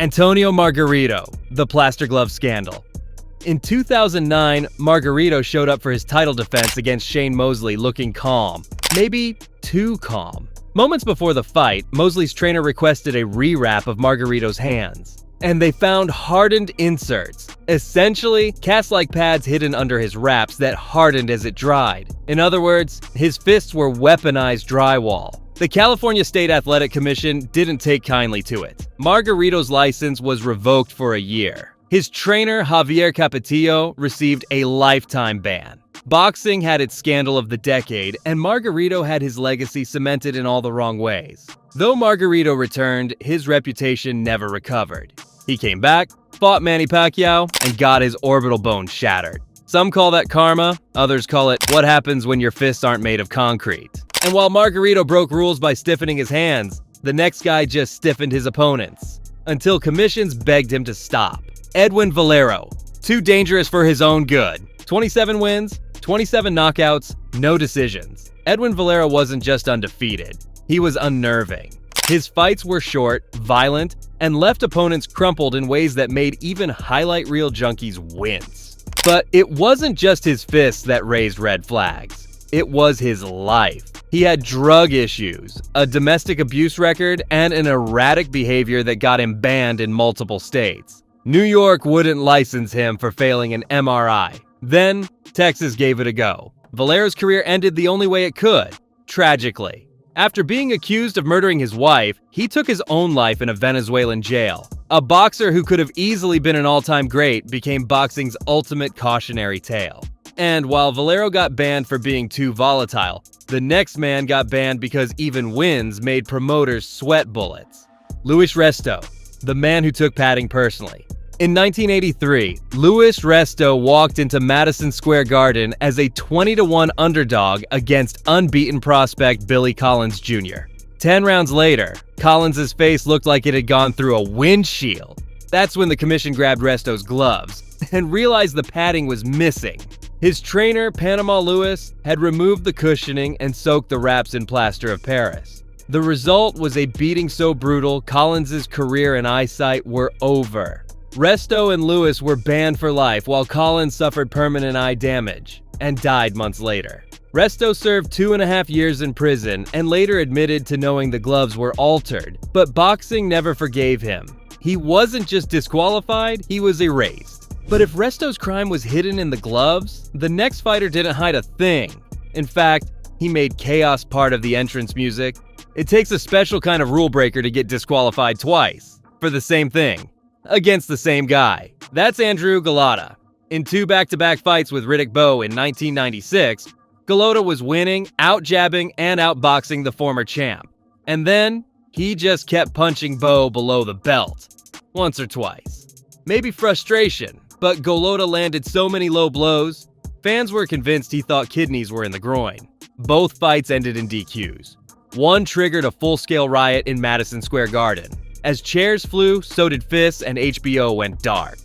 Antonio Margarito, the plaster glove scandal. In 2009, Margarito showed up for his title defense against Shane Mosley looking calm. Maybe too calm. Moments before the fight, Mosley's trainer requested a rewrap of Margarito's hands. And they found hardened inserts, essentially cast-like pads hidden under his wraps that hardened as it dried. In other words, his fists were weaponized drywall. The California State Athletic Commission didn't take kindly to it. Margarito's license was revoked for a year. His trainer, Javier Capetillo, received a lifetime ban. Boxing had its scandal of the decade, and Margarito had his legacy cemented in all the wrong ways. Though Margarito returned, his reputation never recovered. He came back, fought Manny Pacquiao, and got his orbital bone shattered. Some call that karma, others call it what happens when your fists aren't made of concrete. And while Margarito broke rules by stiffening his hands, the next guy just stiffened his opponents. Until commissions begged him to stop. Edwin Valero, too dangerous for his own good. 27 wins, 27 knockouts, no decisions. Edwin Valero wasn't just undefeated, he was unnerving. His fights were short, violent, and left opponents crumpled in ways that made even highlight reel junkies wince. But it wasn't just his fists that raised red flags. It was his life. He had drug issues, a domestic abuse record, and an erratic behavior that got him banned in multiple states. New York wouldn't license him for failing an MRI. Then, Texas gave it a go. Valero's career ended the only way it could, tragically. After being accused of murdering his wife, he took his own life in a Venezuelan jail. A boxer who could have easily been an all-time great became boxing's ultimate cautionary tale. And while Valero got banned for being too volatile, the next man got banned because even wins made promoters sweat bullets. Luis Resto, the man who took padding personally. In 1983, Luis Resto walked into Madison Square Garden as a 20-1 underdog against unbeaten prospect Billy Collins Jr. 10 rounds later, Collins' face looked like it had gone through a windshield. That's when the commission grabbed Resto's gloves and realized the padding was missing. His trainer, Panama Lewis, had removed the cushioning and soaked the wraps in plaster of Paris. The result was a beating so brutal, Collins' career and eyesight were over. Resto and Lewis were banned for life while Collins suffered permanent eye damage and died months later. Resto served 2.5 years in prison and later admitted to knowing the gloves were altered, but boxing never forgave him. He wasn't just disqualified, he was erased. But if Resto's crime was hidden in the gloves, the next fighter didn't hide a thing. In fact, he made chaos part of the entrance music. It takes a special kind of rule breaker to get disqualified twice for the same thing. Against the same guy. That's Andrew Golota. In 2 back-to-back fights with Riddick Bowe in 1996, Golota was winning, out-jabbing, and out-boxing the former champ. And then, he just kept punching Bowe below the belt. Once or twice. Maybe frustration, but Golota landed so many low blows, fans were convinced he thought kidneys were in the groin. Both fights ended in DQs. One triggered a full-scale riot in Madison Square Garden. As chairs flew, so did fists, and HBO went dark.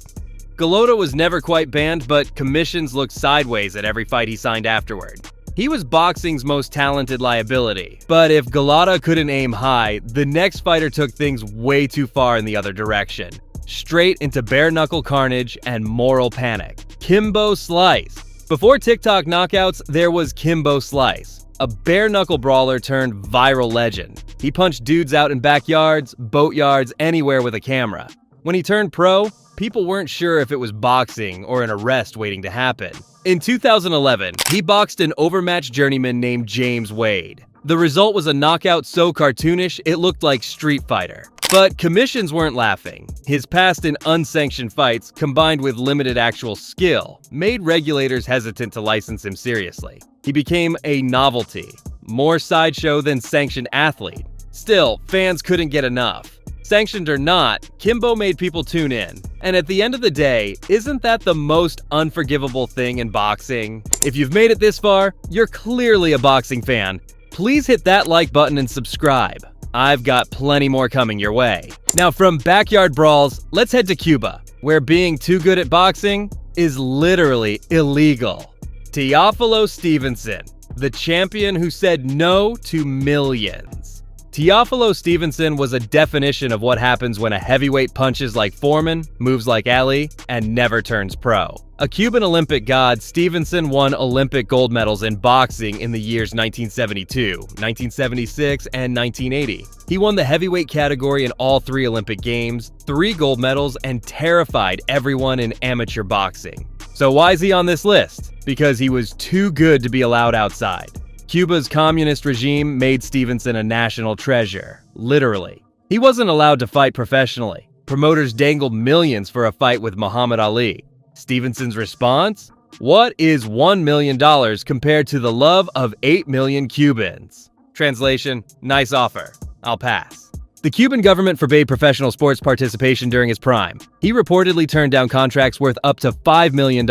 Golota was never quite banned, but commissions looked sideways at every fight he signed afterward. He was boxing's most talented liability, but if Golota couldn't aim high, the next fighter took things way too far in the other direction. Straight into bare-knuckle carnage and moral panic. Kimbo Slice. Before TikTok knockouts, there was Kimbo Slice. A bare-knuckle brawler turned viral legend. He punched dudes out in backyards, boatyards, anywhere with a camera. When he turned pro, people weren't sure if it was boxing or an arrest waiting to happen. In 2011, he boxed an overmatched journeyman named James Wade. The result was a knockout so cartoonish it looked like Street Fighter. But commissions weren't laughing. His past in unsanctioned fights, combined with limited actual skill, made regulators hesitant to license him seriously. He became a novelty, more sideshow than sanctioned athlete. Still, fans couldn't get enough. Sanctioned or not, Kimbo made people tune in. And at the end of the day, isn't that the most unforgivable thing in boxing? If you've made it this far, you're clearly a boxing fan. Please hit that like button and subscribe. I've got plenty more coming your way. Now from backyard brawls, let's head to Cuba, where being too good at boxing is literally illegal. Teofilo Stevenson, the champion who said no to millions. Teofilo Stevenson was a definition of what happens when a heavyweight punches like Foreman, moves like Ali, and never turns pro. A Cuban Olympic god, Stevenson won Olympic gold medals in boxing in the years 1972, 1976, and 1980. He won the heavyweight category in all 3 Olympic Games, 3 gold medals, and terrified everyone in amateur boxing. So why is he on this list? Because he was too good to be allowed outside. Cuba's communist regime made Stevenson a national treasure, literally. He wasn't allowed to fight professionally. Promoters dangled millions for a fight with Muhammad Ali. Stevenson's response? What is $1 million compared to the love of 8 million Cubans? Translation, nice offer. I'll pass. The Cuban government forbade professional sports participation during his prime. He reportedly turned down contracts worth up to $5 million,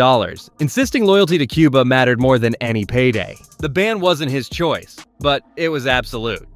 insisting loyalty to Cuba mattered more than any payday. The ban wasn't his choice, but it was absolute.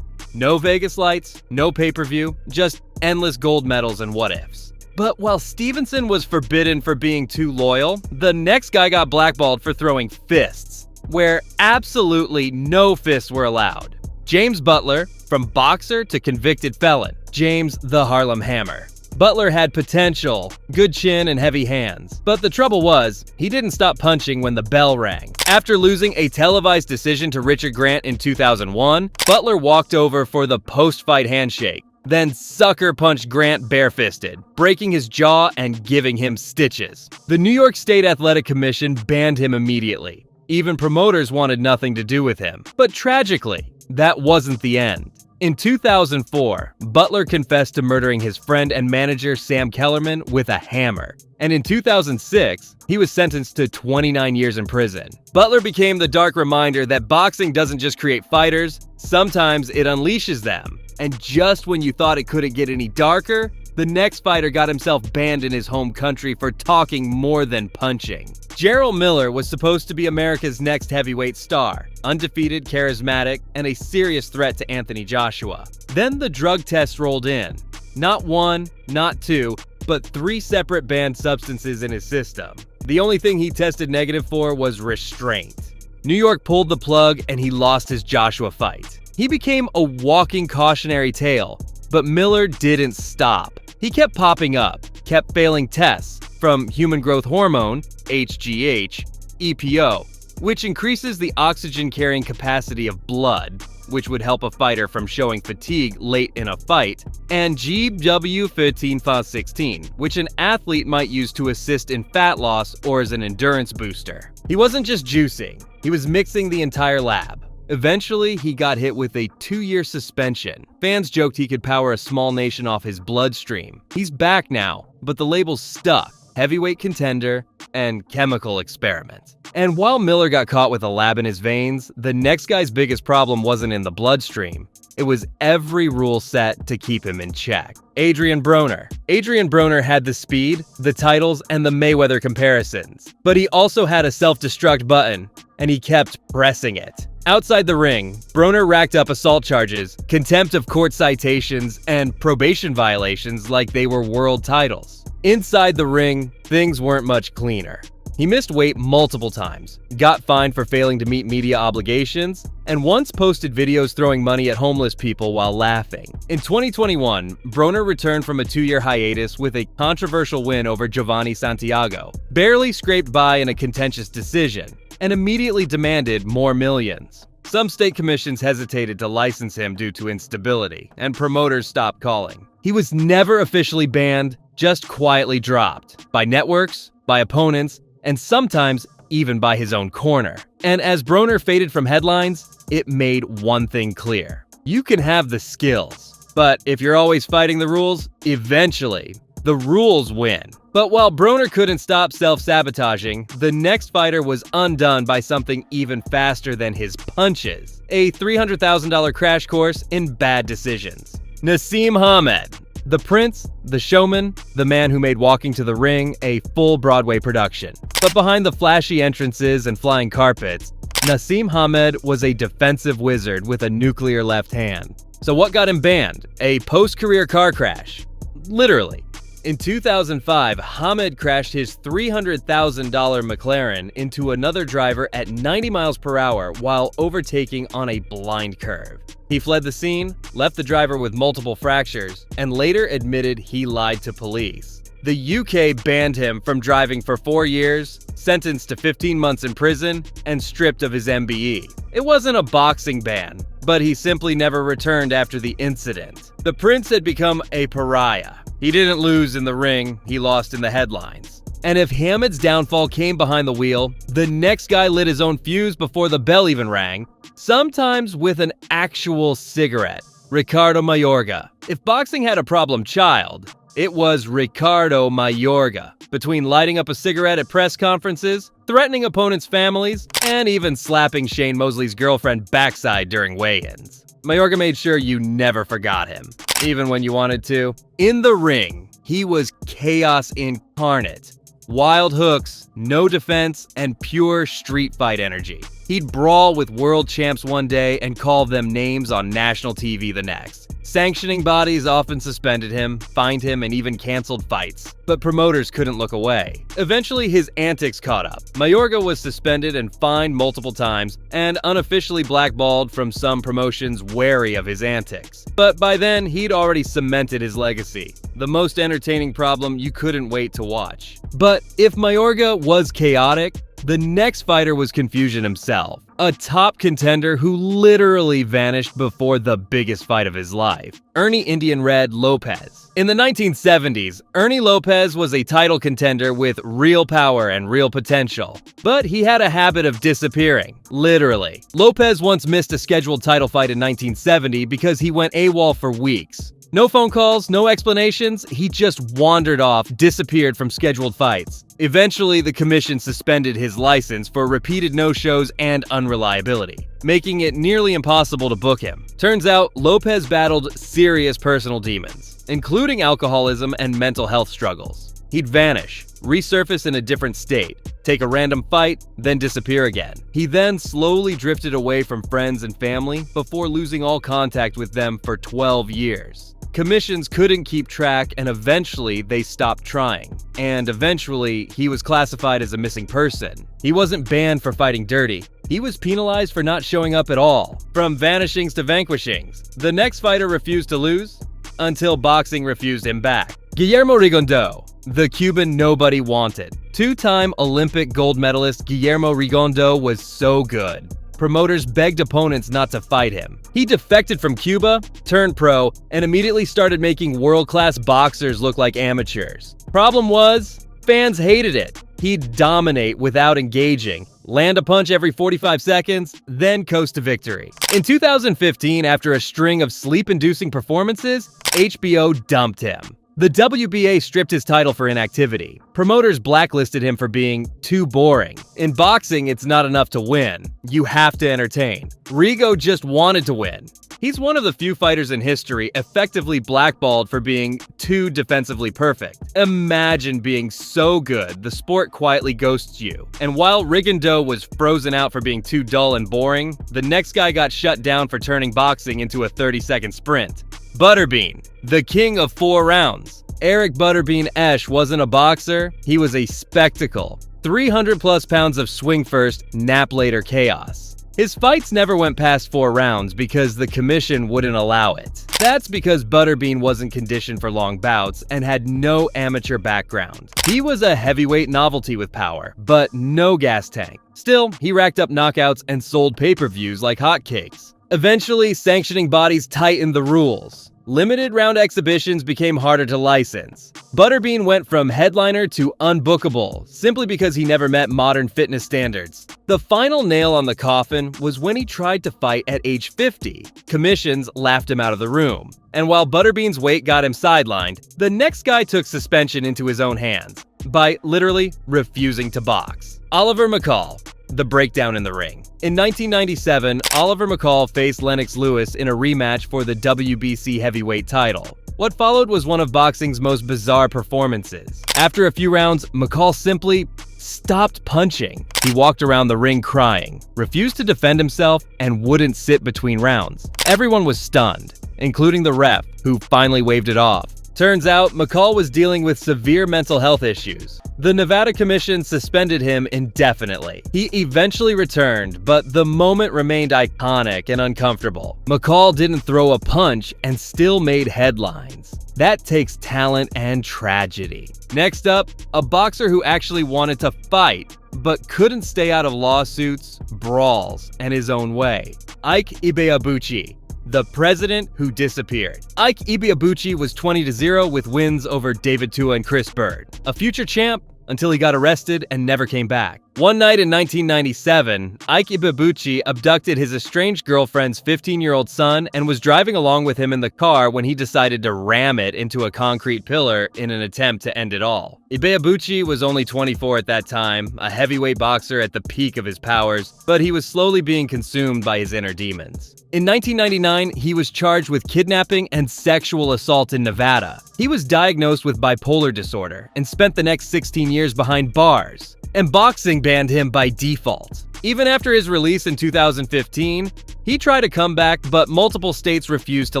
No Vegas lights, no pay-per-view, just endless gold medals and what-ifs. But while Stevenson was forbidden for being too loyal, the next guy got blackballed for throwing fists, where absolutely no fists were allowed. James Butler, from boxer to convicted felon. James the Harlem Hammer. Butler had potential, good chin, and heavy hands. But the trouble was, he didn't stop punching when the bell rang. After losing a televised decision to Richard Grant in 2001, Butler walked over for the post-fight handshake, then sucker punched Grant barefisted, breaking his jaw and giving him stitches. The New York State Athletic Commission banned him immediately. Even promoters wanted nothing to do with him. But tragically, that wasn't the end. In 2004, Butler confessed to murdering his friend and manager Sam Kellerman with a hammer. And in 2006, he was sentenced to 29 years in prison. Butler became the dark reminder that boxing doesn't just create fighters, sometimes it unleashes them. And just when you thought it couldn't get any darker, the next fighter got himself banned in his home country for talking more than punching. Jarrell Miller was supposed to be America's next heavyweight star, undefeated, charismatic, and a serious threat to Anthony Joshua. Then the drug test rolled in. Not 1, not 2, but 3 separate banned substances in his system. The only thing he tested negative for was restraint. New York pulled the plug and he lost his Joshua fight. He became a walking cautionary tale, but Miller didn't stop. He kept popping up, kept failing tests, from human growth hormone, HGH, EPO, which increases the oxygen-carrying capacity of blood, which would help a fighter from showing fatigue late in a fight, and GW15-16, which an athlete might use to assist in fat loss or as an endurance booster. He wasn't just juicing, he was mixing the entire lab. Eventually, he got hit with a 2-year suspension. Fans joked he could power a small nation off his bloodstream. He's back now, but the label's stuck. Heavyweight contender and chemical experiment. And while Miller got caught with a lab in his veins, the next guy's biggest problem wasn't in the bloodstream. It was every rule set to keep him in check. Adrian Broner. Adrian Broner had the speed, the titles, and the Mayweather comparisons. But he also had a self-destruct button, and he kept pressing it. Outside the ring, Broner racked up assault charges, contempt of court citations, and probation violations like they were world titles. Inside the ring, things weren't much cleaner. He missed weight multiple times, got fined for failing to meet media obligations, and once posted videos throwing money at homeless people while laughing. In 2021, Broner returned from a 2-year hiatus with a controversial win over Giovanni Santiago, barely scraped by in a contentious decision, and immediately demanded more millions. Some state commissions hesitated to license him due to instability, and promoters stopped calling. He was never officially banned, just quietly dropped, by networks, by opponents, and sometimes even by his own corner. And as Broner faded from headlines, it made one thing clear. You can have the skills, but if you're always fighting the rules, eventually, the rules win. But while Broner couldn't stop self-sabotaging, the next fighter was undone by something even faster than his punches. A $300,000 crash course in bad decisions. Naseem Hamed. The Prince, the Showman, the man who made Walking to the Ring a full Broadway production. But behind the flashy entrances and flying carpets, Naseem Hamed was a defensive wizard with a nuclear left hand. So what got him banned? A post-career car crash. Literally. In 2005, Hamed crashed his $300,000 McLaren into another driver at 90 miles per hour while overtaking on a blind curve. He fled the scene, left the driver with multiple fractures, and later admitted he lied to police. The UK banned him from driving for 4 years, sentenced to 15 months in prison, and stripped of his MBE. It wasn't a boxing ban, but he simply never returned after the incident. The prince had become a pariah. He didn't lose in the ring, he lost in the headlines. And if Hamed's downfall came behind the wheel, the next guy lit his own fuse before the bell even rang, sometimes with an actual cigarette. Ricardo Mayorga. If boxing had a problem child, it was Ricardo Mayorga. Between lighting up a cigarette at press conferences, threatening opponents' families, and even slapping Shane Mosley's girlfriend backside during weigh-ins, Mayorga made sure you never forgot him, even when you wanted to. In the ring, he was chaos incarnate. Wild hooks, no defense, and pure street fight energy. He'd brawl with world champs one day and call them names on national TV the next. Sanctioning bodies often suspended him, fined him, and even canceled fights. But promoters couldn't look away. Eventually, his antics caught up. Mayorga was suspended and fined multiple times, and unofficially blackballed from some promotions wary of his antics. But by then, he'd already cemented his legacy. The most entertaining problem you couldn't wait to watch. But if Mayorga was chaotic, the next fighter was Confusion himself, a top contender who literally vanished before the biggest fight of his life, Ernie Indian Red Lopez. In the 1970s, Ernie Lopez was a title contender with real power and real potential, but he had a habit of disappearing, literally. Lopez once missed a scheduled title fight in 1970 because he went AWOL for weeks. No phone calls, no explanations, he just wandered off, disappeared from scheduled fights. Eventually, the commission suspended his license for repeated no-shows and unreliability, making it nearly impossible to book him. Turns out, Lopez battled serious personal demons, including alcoholism and mental health struggles. He'd vanish, resurface in a different state, take a random fight, then disappear again. He then slowly drifted away from friends and family before losing all contact with them for 12 years. Commissions couldn't keep track, and eventually they stopped trying. And eventually, he was classified as a missing person. He wasn't banned for fighting dirty. He was penalized for not showing up at all. From vanishings to vanquishings, the next fighter refused to lose until boxing refused him back. Guillermo Rigondeaux, the Cuban nobody wanted. Two-time Olympic gold medalist Guillermo Rigondeaux was so good. Promoters begged opponents not to fight him. He defected from Cuba, turned pro, and immediately started making world-class boxers look like amateurs. Problem was, fans hated it. He'd dominate without engaging, land a punch every 45 seconds, then coast to victory. In 2015, after a string of sleep-inducing performances, HBO dumped him. The WBA stripped his title for inactivity. Promoters blacklisted him for being too boring. In boxing, it's not enough to win. You have to entertain. Rigo just wanted to win. He's one of the few fighters in history effectively blackballed for being too defensively perfect. Imagine being so good, the sport quietly ghosts you. And while Rigondeaux was frozen out for being too dull and boring, the next guy got shut down for turning boxing into a 30-second sprint. Butterbean, the king of 4 rounds. Eric Butterbean Esch wasn't a boxer, he was a spectacle. 300+ pounds of swing first, nap later chaos. His fights never went past 4 rounds because the commission wouldn't allow it. That's because Butterbean wasn't conditioned for long bouts and had no amateur background. He was a heavyweight novelty with power, but no gas tank. Still, he racked up knockouts and sold pay-per-views like hotcakes. Eventually, sanctioning bodies tightened the rules. Limited round exhibitions became harder to license. Butterbean went from headliner to unbookable, simply because he never met modern fitness standards. The final nail on the coffin was when he tried to fight at age 50. Commissions laughed him out of the room. And while Butterbean's weight got him sidelined, the next guy took suspension into his own hands by literally refusing to box. Oliver McCall. The breakdown in the ring. In 1997, Oliver McCall faced Lennox Lewis in a rematch for the WBC heavyweight title. What followed was one of boxing's most bizarre performances. After a few rounds, McCall simply stopped punching. He walked around the ring crying, refused to defend himself, and wouldn't sit between rounds. Everyone was stunned, including the ref, who finally waved it off. Turns out, McCall was dealing with severe mental health issues. The Nevada Commission suspended him indefinitely. He eventually returned, but the moment remained iconic and uncomfortable. McCall didn't throw a punch and still made headlines. That takes talent and tragedy. Next up, a boxer who actually wanted to fight, but couldn't stay out of lawsuits, brawls, and his own way. Ike Ibeabuchi, the president who disappeared. Ike Ibeabuchi was 20-0 with wins over David Tua and Chris Bird. A future champ until he got arrested and never came back. One night in 1997, Ike Ibeabuchi abducted his estranged girlfriend's 15-year-old son and was driving along with him in the car when he decided to ram it into a concrete pillar in an attempt to end it all. Ibeabuchi was only 24 at that time, a heavyweight boxer at the peak of his powers, but he was slowly being consumed by his inner demons. In 1999, he was charged with kidnapping and sexual assault in Nevada. He was diagnosed with bipolar disorder and spent the next 16 years behind bars. And boxing banned him by default. Even after his release in 2015, he tried a comeback, but multiple states refused to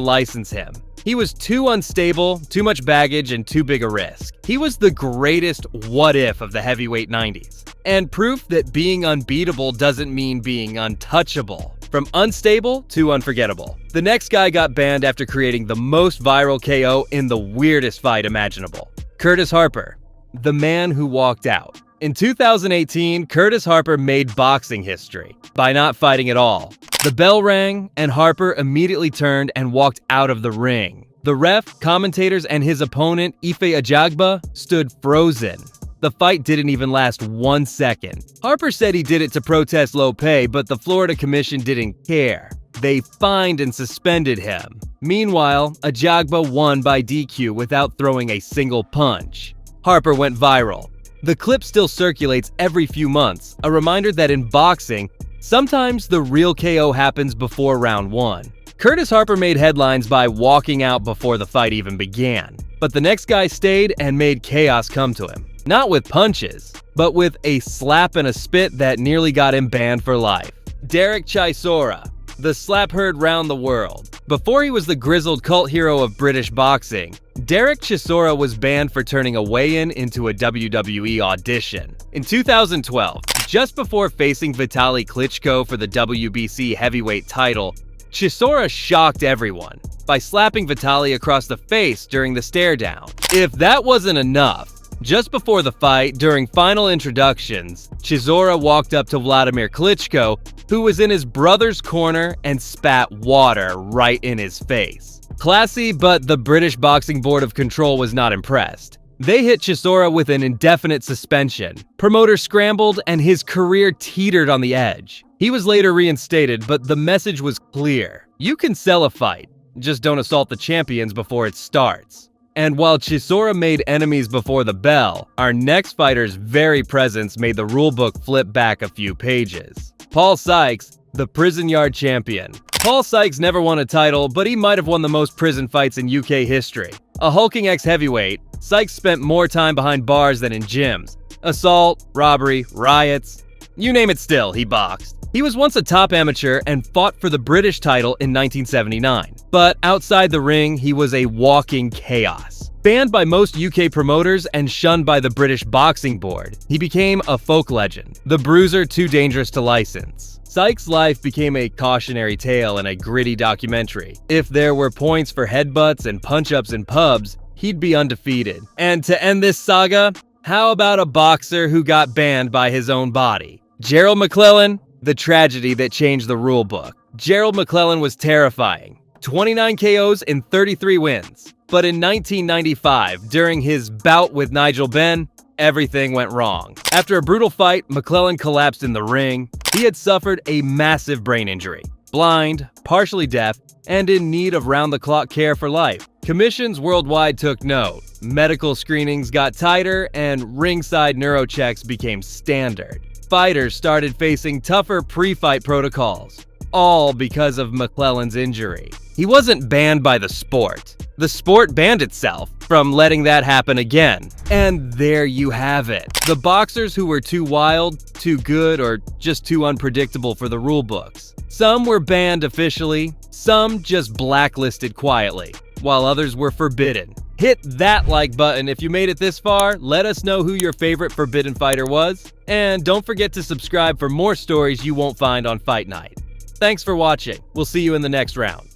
license him. He was too unstable, too much baggage, and too big a risk. He was the greatest what-if of the heavyweight 90s, and proof that being unbeatable doesn't mean being untouchable. From unstable to unforgettable. The next guy got banned after creating the most viral KO in the weirdest fight imaginable. Curtis Harper, the man who walked out. In 2018, Curtis Harper made boxing history by not fighting at all. The bell rang, and Harper immediately turned and walked out of the ring. The ref, commentators, and his opponent, Ife Ajagba, stood frozen. The fight didn't even last 1 second. Harper said he did it to protest low pay, but the Florida Commission didn't care. They fined and suspended him. Meanwhile, Ajagba won by DQ without throwing a single punch. Harper went viral. The clip still circulates every few months, a reminder that in boxing, sometimes the real KO happens before round 1. Curtis Harper made headlines by walking out before the fight even began, but the next guy stayed and made chaos come to him. Not with punches, but with a slap and a spit that nearly got him banned for life. Derek Chisora, the slap heard round the world. Before he was the grizzled cult hero of British boxing, Derek Chisora was banned for turning a weigh-in into a WWE audition. In 2012, just before facing Vitaly Klitschko for the WBC heavyweight title, Chisora shocked everyone by slapping Vitaly across the face during the stare-down. If that wasn't enough, just before the fight, during final introductions, Chisora walked up to Vladimir Klitschko, who was in his brother's corner, and spat water right in his face. Classy, but the British Boxing Board of Control was not impressed. They hit Chisora with an indefinite suspension. Promoters scrambled, and his career teetered on the edge. He was later reinstated, but the message was clear. You can sell a fight, just don't assault the champions before it starts. And while Chisora made enemies before the bell, our next fighter's very presence made the rulebook flip back a few pages. Paul Sykes, the prison yard champion. Paul Sykes never won a title, but he might have won the most prison fights in UK history. A hulking ex-heavyweight, Sykes spent more time behind bars than in gyms. Assault, robbery, riots, you name it still, he boxed. He was once a top amateur and fought for the British title in 1979. But outside the ring, he was a walking chaos. Banned by most UK promoters and shunned by the British Boxing Board, he became a folk legend, the bruiser too dangerous to license. Sykes' life became a cautionary tale and a gritty documentary. If there were points for headbutts and punch-ups in pubs, he'd be undefeated. And to end this saga, how about a boxer who got banned by his own body? Gerald McClellan, the tragedy that changed the rulebook. Gerald McClellan was terrifying. 29 KOs in 33 wins. But in 1995, during his bout with Nigel Benn, everything went wrong. After a brutal fight, McClellan collapsed in the ring. He had suffered a massive brain injury. Blind, partially deaf, and in need of round-the-clock care for life. Commissions worldwide took note. Medical screenings got tighter, and ringside neurochecks became standard. Fighters started facing tougher pre-fight protocols, all because of McClellan's injury. He wasn't banned by the sport. The sport banned itself from letting that happen again. And there you have it. The boxers who were too wild, too good, or just too unpredictable for the rule books. Some were banned officially, some just blacklisted quietly, while others were forbidden, Hit that like button if you made it this far. Let us know who your favorite Forbidden Fighter was. And don't forget to subscribe for more stories you won't find on Fight Night. Thanks for watching. We'll see you in the next round.